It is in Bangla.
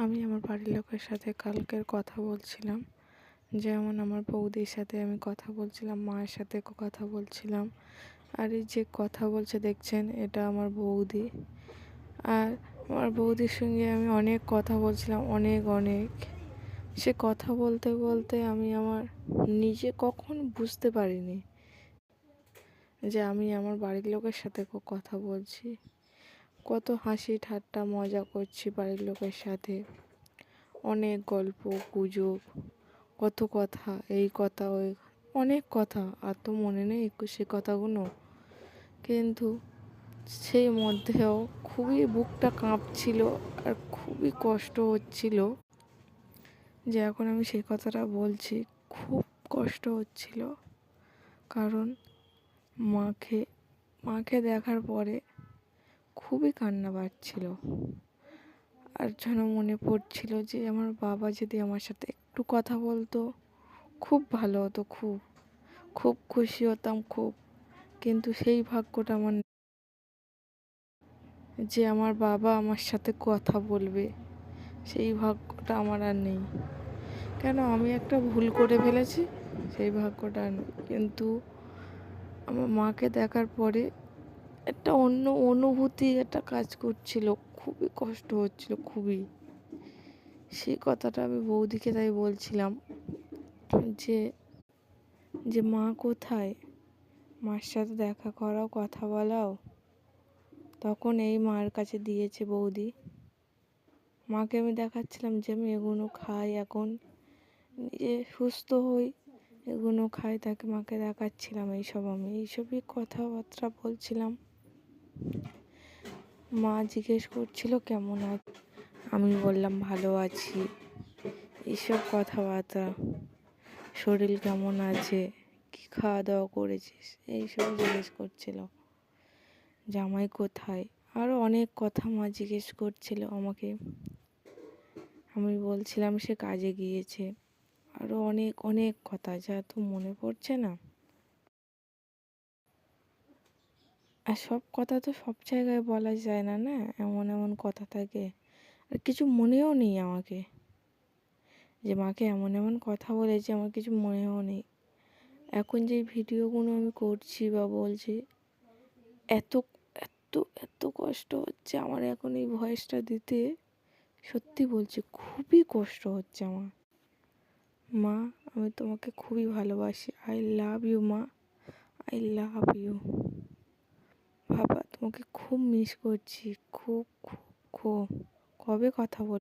আমি আমার বাড়ির লোকের সাথে কালকের কথা বলছিলাম। যেমন আমার বৌদির সাথে আমি কথা বলছিলাম, মায়ের সাথে কথা বলছিলাম। আর এই যে কথা বলছে দেখছেন, এটা আমার বৌদি। আর আমার বৌদির সঙ্গে আমি অনেক কথা বলছিলাম, অনেক অনেক। সে কথা বলতে বলতে আমি আমার নিজে কখন বুঝতে পারিনি যে আমি আমার বাড়ির লোকের সাথে কথা বলছি। কত হাসি ঠাট্টা মজা করছি বাড়ির লোকের সাথে, অনেক গল্প গুজব, কত কথা, এই কথা ওই, অনেক কথা। আর তো মনে নেই সে কথাগুলো, কিন্তু সেই মধ্যেও খুবই বুকটা কাঁপছিল আর খুবই কষ্ট হচ্ছিল যে এখন আমি সেই কথাটা বলছি। খুব কষ্ট হচ্ছিল, কারণ মাকে মাকে দেখার পরে খুবই কান্না পাচ্ছিল। আর যেন মনে পড়ছিল যে আমার বাবা যদি আমার সাথে একটু কথা বলতো খুব ভালো হতো, খুব খুব খুশি হতাম খুব। কিন্তু সেই ভাগ্যটা আমার যে আমার বাবা আমার সাথে কথা বলবে, সেই ভাগ্যটা আমার আর নেই। কেন আমি একটা ভুল করে ফেলেছি, সেই ভাগ্যটা আর নেই। কিন্তু আমার মাকে দেখার পরে একটা অন্য অনুভূতি একটা কাজ করছিল, খুবই কষ্ট হচ্ছিল, খুবই। সেই কথাটা আমি বৌদিকে তাই বলছিলাম যে যে মা কোথায়, মার সাথে দেখা করাও, কথা বলাও। তখন এই মার কাছে দিয়েছে বৌদি। মাকে আমি দেখাচ্ছিলাম যে আমি এগুলো খাই, এখন নিজে সুস্থ হই, এগুলো খাই, তাকে মাকে দেখাচ্ছিলাম। আমি এইসবই কথাবার্তা বলছিলাম। মা জিজ্ঞেস করছিল কেমন আছে, আমি বললাম ভালো আছি, এইসব কথাবার্তা। শরীর কেমন আছে, কি খাওয়া দাওয়া করেছিস, এইসব জিজ্ঞেস করছিল। জামাই কোথায়, আরও অনেক কথা মা জিজ্ঞেস করছিল আমাকে। আমি বলছিলাম সে কাজে গিয়েছে। আরও অনেক অনেক কথা যা তো মনে পড়ছে না। আর সব কথা তো সব জায়গায় বলা যায় না, না এমন এমন কথা থাকে। আর কিছু মনেও নেই আমাকে, যে মাকে এমন এমন কথা বলেছি আমার কিছু মনেও নেই। এখন যে ভিডিওগুলো আমি করছি বা বলছি, এত এত এত কষ্ট হচ্ছে আমার এখন এই ভয়েসটা দিতে। সত্যি বলছি, খুবই কষ্ট হচ্ছে আমার। মা, আমি তোমাকে খুবই ভালোবাসি। আই লাভ ইউ মা, আই লাভ ইউ। বাবা, তোমাকে খুব মিস করছি, খুব খুব খুব। কবে কথা বল